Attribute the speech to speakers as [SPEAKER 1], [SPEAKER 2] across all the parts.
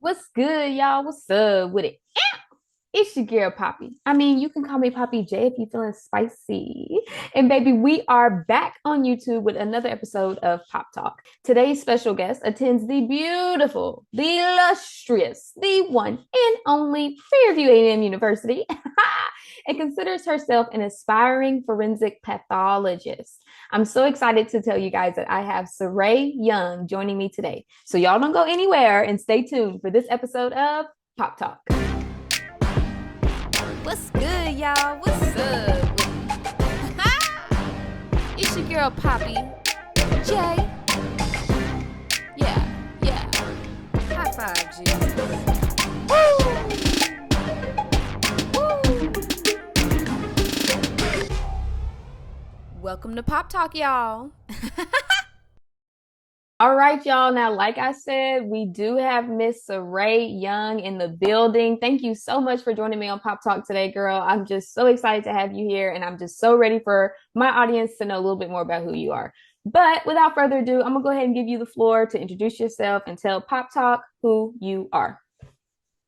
[SPEAKER 1] What's good, y'all? What's up with it? It's your girl, Poppy. I mean, you can call me Poppy J if you're feeling spicy. And baby, we are back on YouTube with another episode of Pop Talk. Today's special guest attends the beautiful, the illustrious, the one and only Fairview A&M University and considers herself an aspiring forensic pathologist. I'm so excited to tell you guys that I have Cyrai Young joining me today. So y'all don't go anywhere and stay tuned for this episode of Pop Talk. What's good, y'all? What's up? It's your girl, Poppy J. Yeah. High five, G. Woo! Welcome to Pop Talk, y'all. All right, y'all. Now, like I said, we do have Miss Cyrai Young in the building. Thank you so much for joining me on Pop Talk today, girl. I'm just so excited to have you here, and I'm just so ready for my audience to know a little bit more about who you are. But without further ado, I'm gonna go ahead and give you the floor to introduce yourself and tell Pop Talk who you are.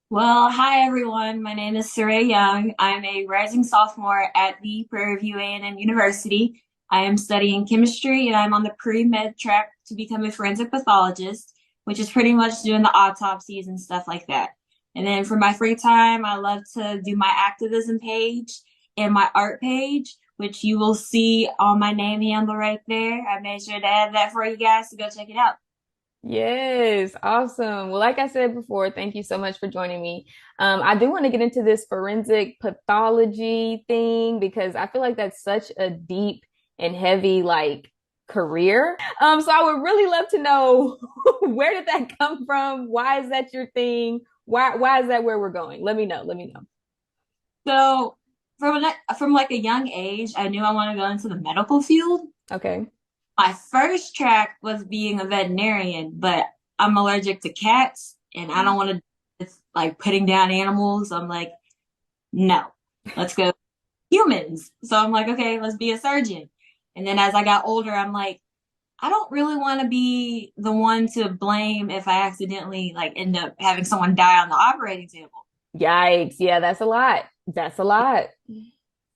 [SPEAKER 2] Well, hi everyone. My name is Cyrai Young. I'm a rising sophomore at the Prairie View A&M University. I am studying chemistry and I'm on the pre-med track to become a forensic pathologist, which is pretty much doing the autopsies and stuff like that. And then for my free time, I love to do my activism page and my art page, which you will see on my name handle right there. I made sure to add that for you guys to go check it out.
[SPEAKER 1] Yes, awesome. Well, like I said before, thank you so much for joining me. I do want to get into this forensic pathology thing because I feel like that's such a deep and heavy like career. So I would really love to know where did that come from? Why is that your thing? Why is that where we're going? Let me know. Let me know.
[SPEAKER 2] So from like a young age, I knew I wanted to go into the medical field.
[SPEAKER 1] Okay.
[SPEAKER 2] My first track was being a veterinarian, but I'm allergic to cats and I don't want to it's like putting down animals. I'm like, no, let's go humans. So I'm like, okay, let's be a surgeon. And then as I got older, I'm like, I don't really want to be the one to blame if I accidentally like end up having someone die on the operating table.
[SPEAKER 1] Yikes. Yeah, that's a lot. That's a lot.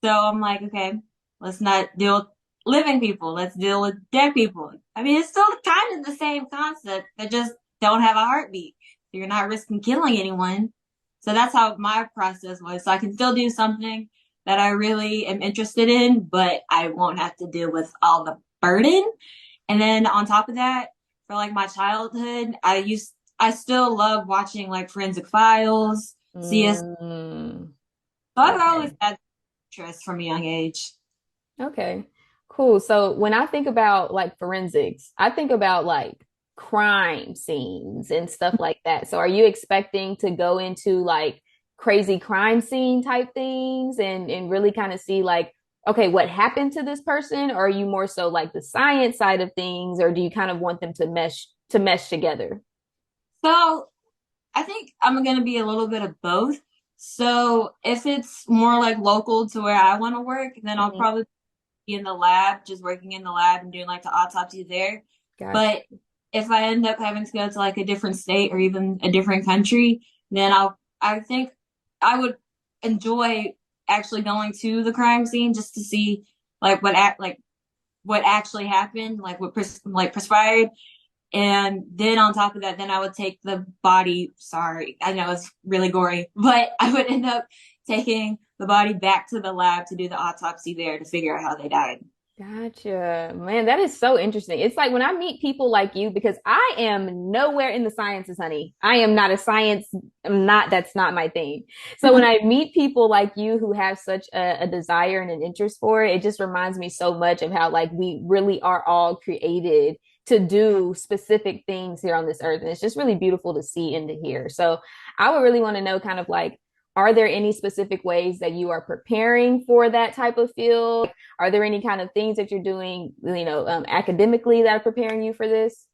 [SPEAKER 2] So I'm like, okay, let's not deal with living people. Let's deal with dead people. I mean, it's still kind of the same concept. They just don't have a heartbeat. You're not risking killing anyone. So that's how my process was. So I can still do something that I really am interested in, but I won't have to deal with all the burden. And then on top of that, for like my childhood, I still love watching like Forensic Files, CS.
[SPEAKER 1] Mm,
[SPEAKER 2] So I've always
[SPEAKER 1] okay.
[SPEAKER 2] had interest from a young age.
[SPEAKER 1] Okay, cool. So when I think about like forensics, I think about like crime scenes and stuff like that. So are you expecting to go into like crazy crime scene type things and really kind of see like, okay, what happened to this person? Or are you more so like the science side of things, or do you kind of want them to mesh together?
[SPEAKER 2] So I think I'm going to be a little bit of both. So if it's more like local to where I want to work, then I'll
[SPEAKER 1] Mhm.
[SPEAKER 2] probably be in the lab, just working in the lab and doing like the autopsy there.
[SPEAKER 1] Gotcha.
[SPEAKER 2] But if I end up having to go to like a different state or even a different country, then I think I would enjoy actually going to the crime scene just to see like what actually happened, like like perspired. And then on top of that, then I would take the body. Sorry, I know it's really gory, but I would end up taking the body back to the lab to do the autopsy there to figure out how they died.
[SPEAKER 1] Gotcha. Man, that is so interesting. It's like when I meet people like you, because I am nowhere in the sciences, honey. I am not a science, that's not my thing. So when I meet people like you who have such a desire and an interest for it, it just reminds me so much of how like we really are all created to do specific things here on this earth. And it's just really beautiful to see and to hear. So I would really want to know kind of like, are there any specific ways that you are preparing for that type of field? Are there any kind of things that you're doing, academically that are preparing you for this?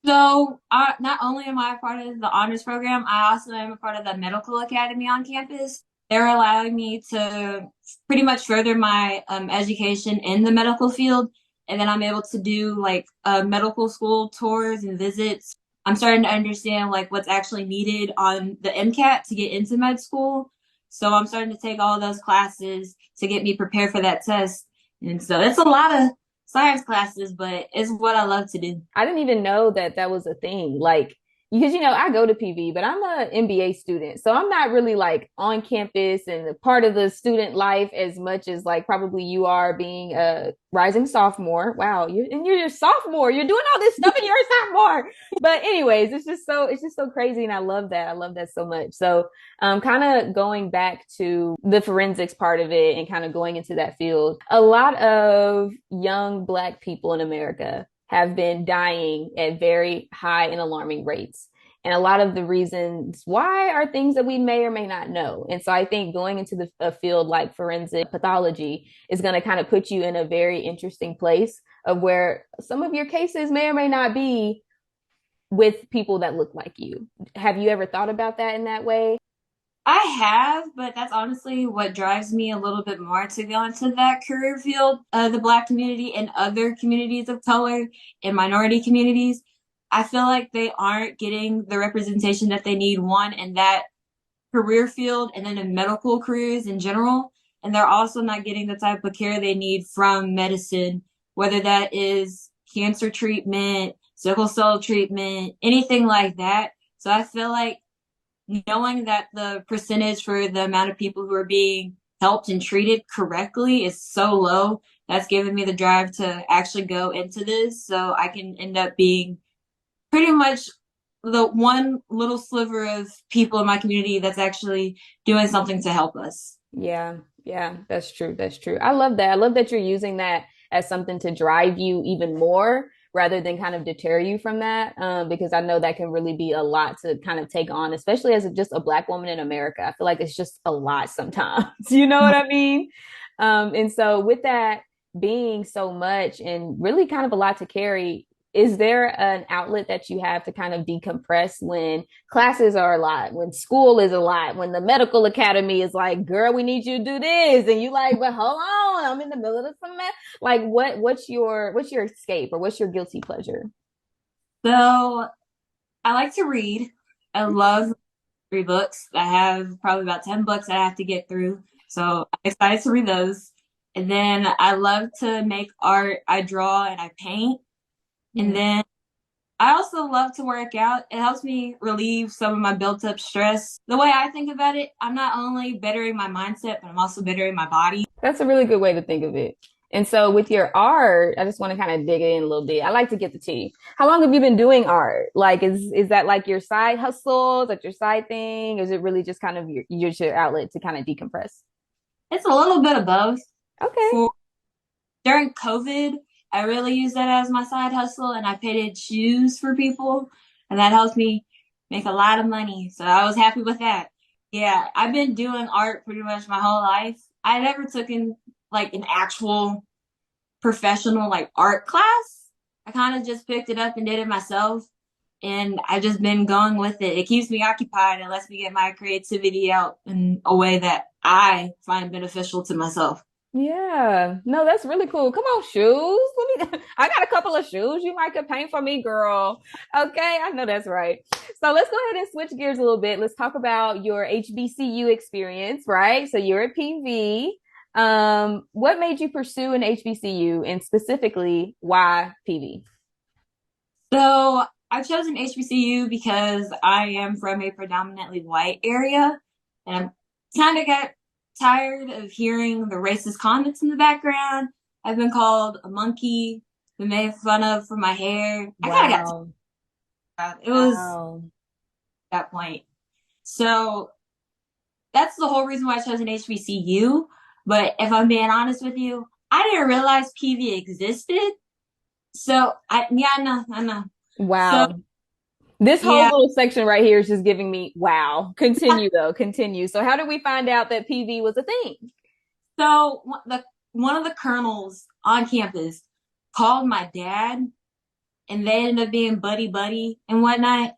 [SPEAKER 2] So, not only am I a part of the honors program, I also am a part of the medical academy on campus. They're allowing me to pretty much further my education in the medical field, and then I'm able to do like medical school tours and visits I'm starting to understand like what's actually needed on the MCAT to get into med school. So I'm starting to take all those classes to get me prepared for that test. And so it's a lot of science classes, but it's what I love to do.
[SPEAKER 1] I didn't even know that that was a thing. Like, because I go to PV, but I'm an MBA student, so I'm not really like on campus and a part of the student life as much as like probably you are being a rising sophomore. Wow, you're your sophomore. You're doing all this stuff and you're a sophomore. But anyways, it's just so crazy, and I love that. I love that so much. So, kind of going back to the forensics part of it and kind of going into that field, a lot of young Black people in America have been dying at very high and alarming rates. And a lot of the reasons why are things that we may or may not know. And so I think going into a field like forensic pathology is going to kind of put you in a very interesting place of where some of your cases may or may not be with people that look like you. Have you ever thought about that in that way?
[SPEAKER 2] I have, but that's honestly what drives me a little bit more to go into that career field, the Black community and other communities of color and minority communities. I feel like they aren't getting the representation that they need, one, in that career field and then in medical careers in general. And they're also not getting the type of care they need from medicine, whether that is cancer treatment, sickle cell treatment, anything like that. So I feel like knowing that the percentage for the amount of people who are being helped and treated correctly is so low, that's given me the drive to actually go into this so I can end up being pretty much the one little sliver of people in my community that's actually doing something to help us.
[SPEAKER 1] Yeah, yeah, that's true. That's true. I love that. I love that you're using that as something to drive you even more rather than kind of deter you from that. Because I know that can really be a lot to kind of take on, especially as just a Black woman in America. I feel like it's just a lot sometimes. You know what I mean? And so with that being so much and really kind of a lot to carry, is there an outlet that you have to kind of decompress when classes are a lot, when school is a lot, when the medical academy is like, girl, we need you to do this, and you like, but hold on, I'm in the middle of the semester. Like, what's your escape or what's your guilty pleasure?
[SPEAKER 2] So I like to read. I love read books. I have probably about 10 books that I have to get through. So I'm excited to read those. And then I love to make art. I draw and I paint. And
[SPEAKER 1] Mm.
[SPEAKER 2] then I also love to work out. It helps me relieve some of my built up stress. The way I think about it, I'm not only bettering my mindset, but I'm also bettering my body.
[SPEAKER 1] That's a really good way to think of it. And so with your art, I just want to kind of dig in a little bit. I like to get the tea. How long have you been doing art? Like, is that like your side hustle? Is that your side thing? Is it really just kind of your outlet to kind of decompress?
[SPEAKER 2] It's a little bit of both.
[SPEAKER 1] Okay.
[SPEAKER 2] For during COVID, I really used that as my side hustle and I painted shoes for people and that helps me make a lot of money. So I was happy with that. Yeah, I've been doing art pretty much my whole life. I never took in like an actual professional like art class. I kind of just picked it up and did it myself. And I've just been going with it. It keeps me occupied and lets me get my creativity out in a way that I find beneficial to myself.
[SPEAKER 1] Yeah. No, that's really cool. Come on, shoes. Let me I got a couple of shoes you might could paint for me, girl. Okay, I know that's right. So let's go ahead and switch gears a little bit. Let's talk about your HBCU experience, right? So you're at PV. What made you pursue an HBCU and specifically why PV?
[SPEAKER 2] So I chose an HBCU because I am from a predominantly white area and I'm kind of got tired of hearing the racist comments in the background. I've been called a monkey, been made fun of for my hair. I kind of got
[SPEAKER 1] Wow.
[SPEAKER 2] tired. It was
[SPEAKER 1] Wow.
[SPEAKER 2] that point. So that's the whole reason why I chose an HBCU. But if I'm being honest with you, I didn't realize PV existed. So yeah, I know. So
[SPEAKER 1] Wow. This whole
[SPEAKER 2] yeah.
[SPEAKER 1] little section right here is just giving me wow. Continue though, continue. So how did we find out that PV was a thing?
[SPEAKER 2] So one of the colonels on campus called my dad, and they ended up being buddy buddy and whatnot.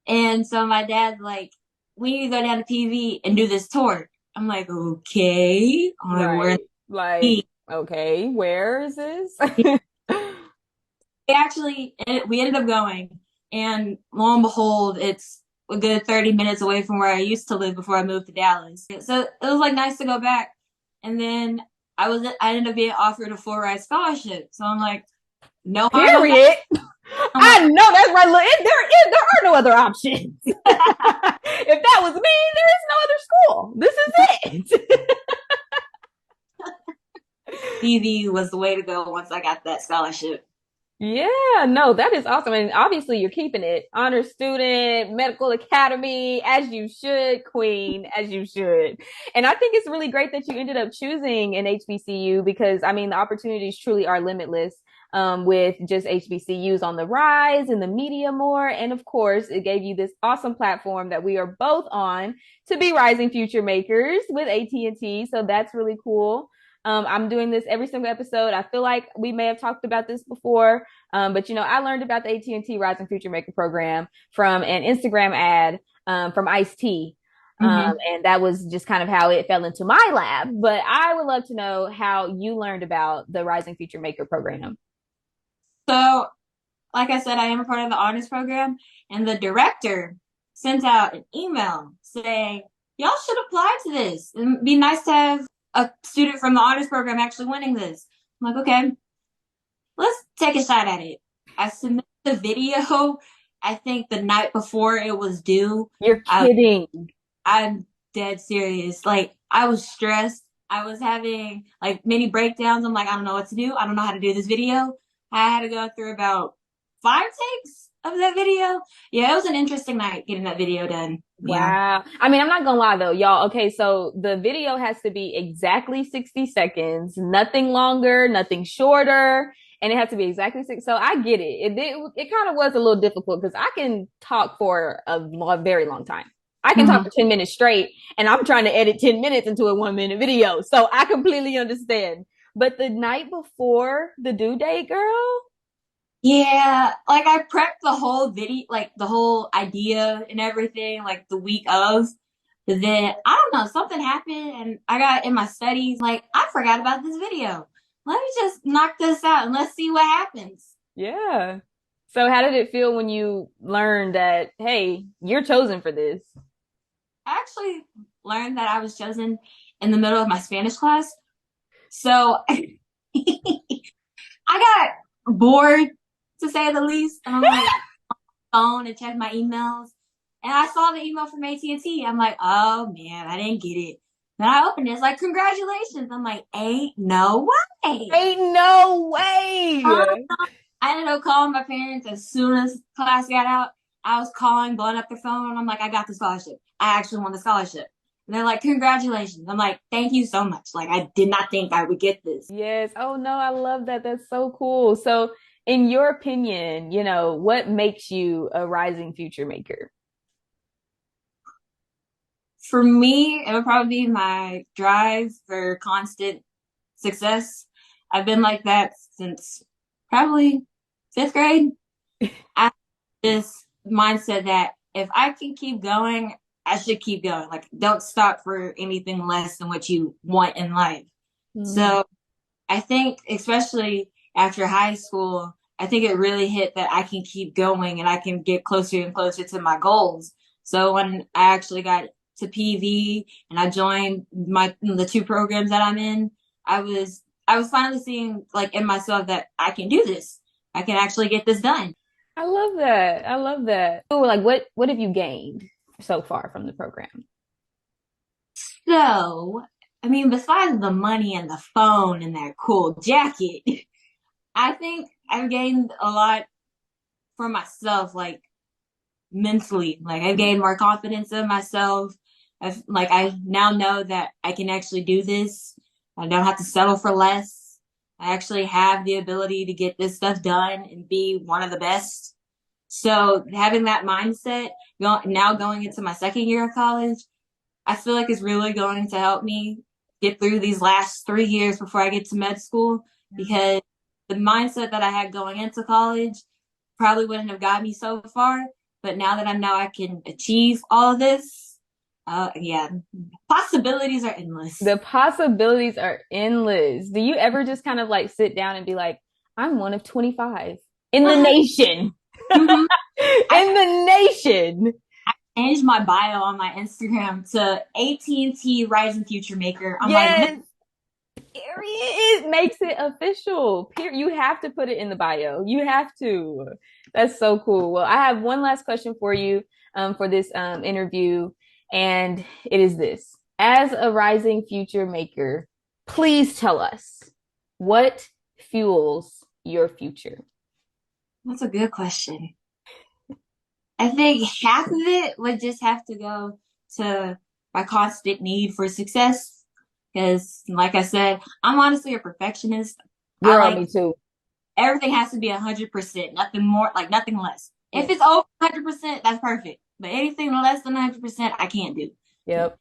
[SPEAKER 2] And so my dad's like, "We need to go down to PV and do this tour." I'm like, "Okay." I'm like, "Where?"
[SPEAKER 1] Right. Like,
[SPEAKER 2] We
[SPEAKER 1] okay, where is this?
[SPEAKER 2] actually we ended up going. And lo and behold, it's a good 30 minutes away from where I used to live before I moved to Dallas. So it was like nice to go back. And then I ended up being offered a full ride scholarship. So I'm like, no harm, no foul.
[SPEAKER 1] Period.
[SPEAKER 2] I'm like,
[SPEAKER 1] I know that's right. Look, there are no other options. If that was me, there is no other school. This is it.
[SPEAKER 2] DV was the way to go once I got that scholarship.
[SPEAKER 1] Yeah, no, that is awesome. And obviously you're keeping it. Honor student, medical academy, as you should, queen, as you should. And I think it's really great that you ended up choosing an HBCU because I mean the opportunities truly are limitless. With just HBCUs on the rise in the media more. And of course, it gave you this awesome platform that we are both on to be rising future makers with AT&T. So that's really cool. I'm doing this every single episode. I feel like we may have talked about this before, but I learned about the AT&T Rising Future Maker program from an Instagram ad from Ice-T.
[SPEAKER 2] Mm-hmm.
[SPEAKER 1] And that was just kind of how it fell into my lap. But I would love to know how you learned about the Rising Future Maker program.
[SPEAKER 2] So, like I said, I am a part of the honors program, and the director sent out an email saying, y'all should apply to this. It'd be nice to have a student from the honors program actually winning this. I'm like, okay, let's take a shot at it. I submitted the video, I think the night before it was due.
[SPEAKER 1] You're
[SPEAKER 2] I,
[SPEAKER 1] kidding.
[SPEAKER 2] I'm dead serious. Like, I was stressed. I was having like many breakdowns. I'm like, I don't know what to do. I don't know how to do this video. I had to go through about 5 takes of that video. Yeah, it was an interesting night getting that video done. Yeah.
[SPEAKER 1] Wow. I mean, I'm not gonna lie though, y'all. Okay, so the video has to be exactly 60 seconds, nothing longer, nothing shorter, and it has to be exactly six. So I get it. It kind of was a little difficult because I can talk for a very long time. I can talk
[SPEAKER 2] Mm-hmm.
[SPEAKER 1] for 10 minutes straight, and I'm trying to edit 10 minutes into a 1 minute video. So I completely understand. But the night before the due date, girl,
[SPEAKER 2] Yeah, like I prepped the whole video, like the whole idea and everything, like the week of. But then I don't know, something happened and I got in my studies, like I forgot about this video. Let me just knock this out and let's see what happens.
[SPEAKER 1] yeah. So how did it feel when you learned that, hey, you're chosen for this?
[SPEAKER 2] I actually learned that I was chosen in the middle of my Spanish class. So I got bored to say the least. And I'm like, phone and check my emails. And I saw the email from AT&T. I'm like, oh man, I didn't get it. Then I opened it. It's like, congratulations. I'm like, ain't no way.
[SPEAKER 1] Ain't no way.
[SPEAKER 2] I ended up calling my parents as soon as class got out. I was calling, blowing up their phone. I'm like, I got the scholarship. I actually won the scholarship. And they're like, congratulations. I'm like, thank you so much. Like, I did not think I would get this.
[SPEAKER 1] Yes. Oh no, I love that. That's so cool. So, in your opinion, what makes you a rising future maker?
[SPEAKER 2] For me, it would probably be my drive for constant success. I've been like that since probably fifth grade. I have this mindset that if I can keep going, I should keep going. Like, don't stop for anything less than what you want in life.
[SPEAKER 1] Mm.
[SPEAKER 2] So I think, especially after high school, I think it really hit that I can keep going and I can get closer and closer to my goals. So when I actually got to PV and I joined the two programs that I'm in, I was finally seeing like in myself that I can do this. I can actually get this done.
[SPEAKER 1] I love that. I love that. So, like, what have you gained so far from the program?
[SPEAKER 2] So, I mean, besides the money and the phone and that cool jacket, I think I've gained a lot for myself, like mentally. Like I've gained more confidence in myself. I now know that I can actually do this. I don't have to settle for less. I actually have the ability to get this stuff done and be one of the best. So having that mindset, now going into my second year of college, I feel like it's really going to help me get through these last 3 years before I get to med school because the mindset that I had going into college probably wouldn't have got me so far. But now that I know I can achieve all of this, yeah, possibilities are endless.
[SPEAKER 1] The possibilities are endless. Do you ever just kind of like sit down and be like, I'm one of 25 in the nation?
[SPEAKER 2] Mhm. I
[SPEAKER 1] in the nation.
[SPEAKER 2] changed my bio on my Instagram to AT&T Rising Future Maker. I'm like, no.
[SPEAKER 1] Yes. Period. It makes it official. You have to put it in the bio. You have to. That's so cool. Well, I have one last question for you for this interview, and it is this. As a rising future maker, please tell us what fuels your future.
[SPEAKER 2] That's a good question. I think half of it would just have to go to my constant need for success. Because, like I said, I'm honestly a perfectionist. I
[SPEAKER 1] Girl,
[SPEAKER 2] like
[SPEAKER 1] me too.
[SPEAKER 2] everything has to be 100%, nothing more, like nothing less. If
[SPEAKER 1] Yeah.
[SPEAKER 2] it's over 100%, that's perfect. But anything less than 100%, I can't do.
[SPEAKER 1] Yep.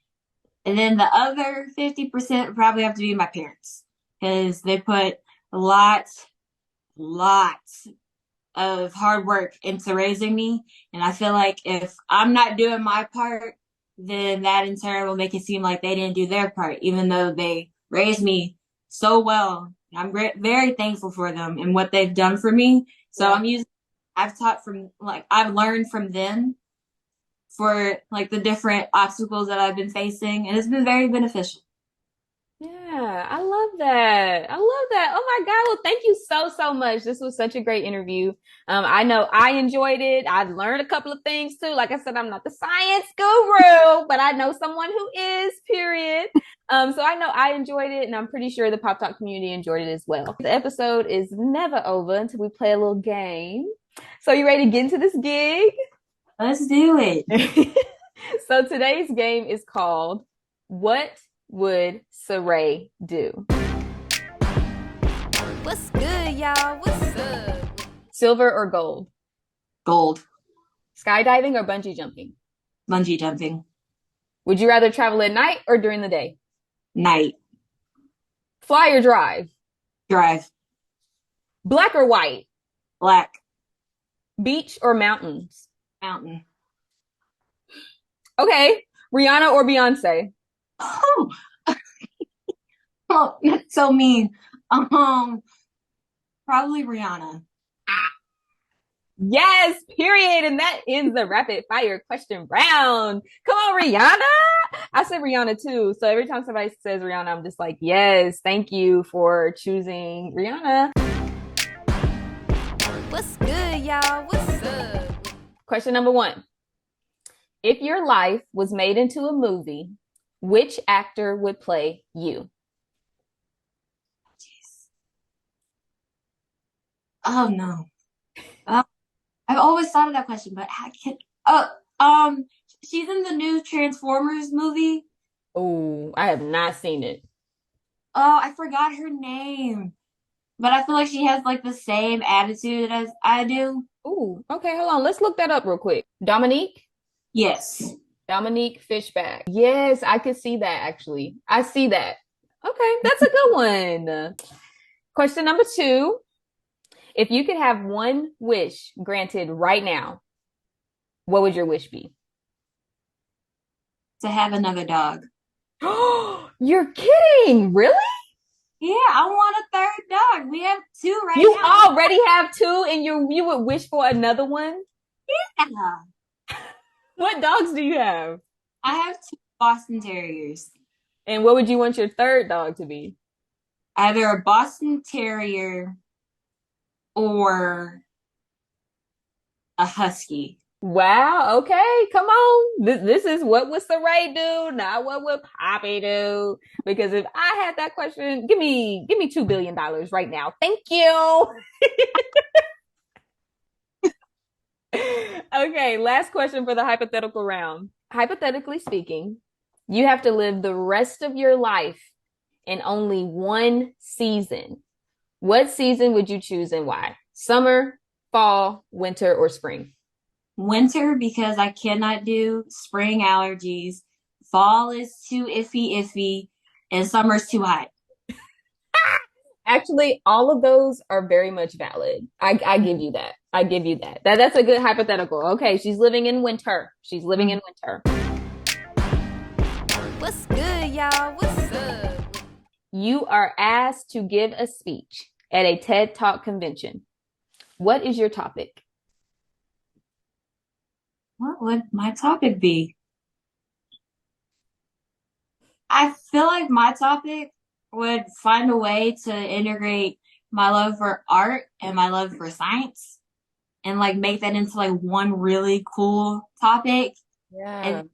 [SPEAKER 2] And then the other 50% would probably have to be my parents because they put a lot of hard work into raising me. And I feel like if I'm not doing my part, then that in turn will make it seem like they didn't do their part, even though they raised me so well. I'm very thankful for them and what they've done for me. So
[SPEAKER 1] Yeah.
[SPEAKER 2] I've learned from them for like the different obstacles that I've been facing, and it's been very beneficial.
[SPEAKER 1] Yeah, I love that. I love that. Oh my God. Well, thank you so, so much. This was such a great interview. I know I enjoyed it. I learned a couple of things too. Like I said, I'm not the science guru, but I know someone who is, period. So I know I enjoyed it, and I'm pretty sure the Pop Talk community enjoyed it as well. The episode is never over until we play a little game. So you ready to get into this gig?
[SPEAKER 2] Let's do it.
[SPEAKER 1] So today's game is called What Would Cyrai Do? What's good, y'all? What's up? Silver or gold?
[SPEAKER 2] Gold,
[SPEAKER 1] Skydiving or bungee jumping?
[SPEAKER 2] bungee jumping,
[SPEAKER 1] Would you rather travel at night or during the day?
[SPEAKER 2] night,
[SPEAKER 1] Fly or drive?
[SPEAKER 2] drive,
[SPEAKER 1] Black or white?
[SPEAKER 2] black,
[SPEAKER 1] Beach or mountains?
[SPEAKER 2] mountain.
[SPEAKER 1] Okay. Rihanna or Beyonce?
[SPEAKER 2] Oh, oh, that's so mean. Probably Rihanna.
[SPEAKER 1] Yes, period. And that ends the rapid fire question round. Come on, Rihanna. I said Rihanna too. So every time somebody says Rihanna, I'm just like, yes, thank you for choosing Rihanna. What's good, y'all? What's up? Question number one. If your life was made into a movie, which actor would play you?
[SPEAKER 2] Jeez. Oh no. Uh, I've always thought of that question, but I can't. Oh, she's in the new Transformers movie.
[SPEAKER 1] Oh, I have not seen it.
[SPEAKER 2] Oh, I forgot her name, but I feel like she has like the same attitude as I do.
[SPEAKER 1] Oh, okay, hold on. Let's look that up real quick. Dominique?
[SPEAKER 2] Yes.
[SPEAKER 1] Dominique Fishback. Yes, I could see that actually. I see that. Okay, that's a good one. Question number two. If you could have one wish granted right now, what would your wish be?
[SPEAKER 2] To have another dog.
[SPEAKER 1] Oh, you're kidding. Really?
[SPEAKER 2] Yeah, I want a third dog. We have two right
[SPEAKER 1] You
[SPEAKER 2] now.
[SPEAKER 1] already have two and you would wish for another one?
[SPEAKER 2] Yeah.
[SPEAKER 1] What dogs do you have?
[SPEAKER 2] I have two Boston Terriers.
[SPEAKER 1] And what would you want your third dog to be?
[SPEAKER 2] Either a Boston Terrier or a Husky.
[SPEAKER 1] Wow. Okay. Come on. This is what would Saray do, not what would Poppy do. Because if I had that question, give me $2 billion right now. Thank you. Okay. Last question for the hypothetical round. Hypothetically speaking, you have to live the rest of your life in only one season. What season would you choose and why? Summer, fall, winter, or spring?
[SPEAKER 2] Winter because I cannot do spring allergies. Fall is too iffy, and summer's too hot.
[SPEAKER 1] Actually, all of those are very much valid. I give you that. I give you that. That's a good hypothetical. Okay, she's living in winter. She's living in winter. What's good, y'all? What's up? You are asked to give a speech at a TED Talk convention. What is your topic?
[SPEAKER 2] What would my topic be? I feel like my topic would find a way to integrate my love for art and my love for science and like make that into like one really cool topic
[SPEAKER 1] Yeah.
[SPEAKER 2] and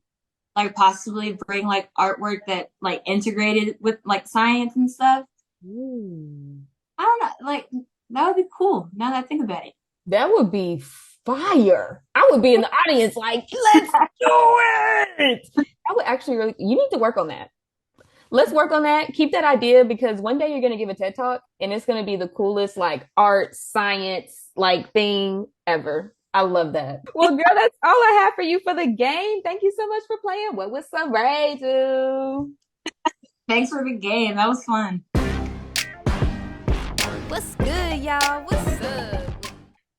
[SPEAKER 2] like possibly bring like artwork that like integrated with like science and stuff.
[SPEAKER 1] Ooh.
[SPEAKER 2] I don't know, like that would be cool now that I think about it.
[SPEAKER 1] That would be fire. I would be in the audience like, let's do it. I would actually really, you need to work on that. Let's work on that. Keep that idea because one day you're going to give a TED talk and it's going to be the coolest like art, science, like thing ever. I love that. Well, girl, that's all I have for you for the game. Thank you so much for playing. What was Cyrai do?
[SPEAKER 2] Thanks for the game. That was fun.
[SPEAKER 1] What's good, y'all? What's up?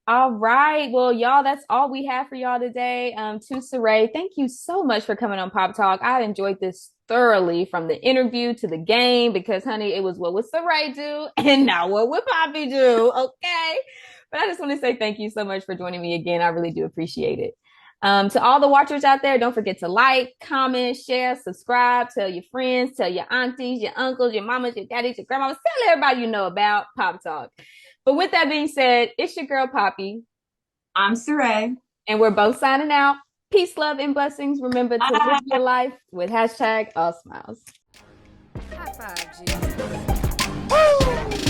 [SPEAKER 1] All right. Well, y'all, that's all we have for y'all today. To Cyrai, thank you so much for coming on Pop Talk. I enjoyed this thoroughly from the interview to the game because, honey, it was what would Cyrai do and now what would Poppy do? Okay. But I just want to say thank you so much for joining me again. I really do appreciate it. To all the watchers out there, don't forget to like, comment, share, subscribe, tell your friends, tell your aunties, your uncles, your mamas, your daddies, your grandmamas, tell everybody you know about Pop Talk. But with that being said, it's your girl Poppy,
[SPEAKER 2] I'm Saray.
[SPEAKER 1] and we're both signing out. Peace, love, and blessings. Remember to live your life with hashtag all smiles. High five, G. Woo!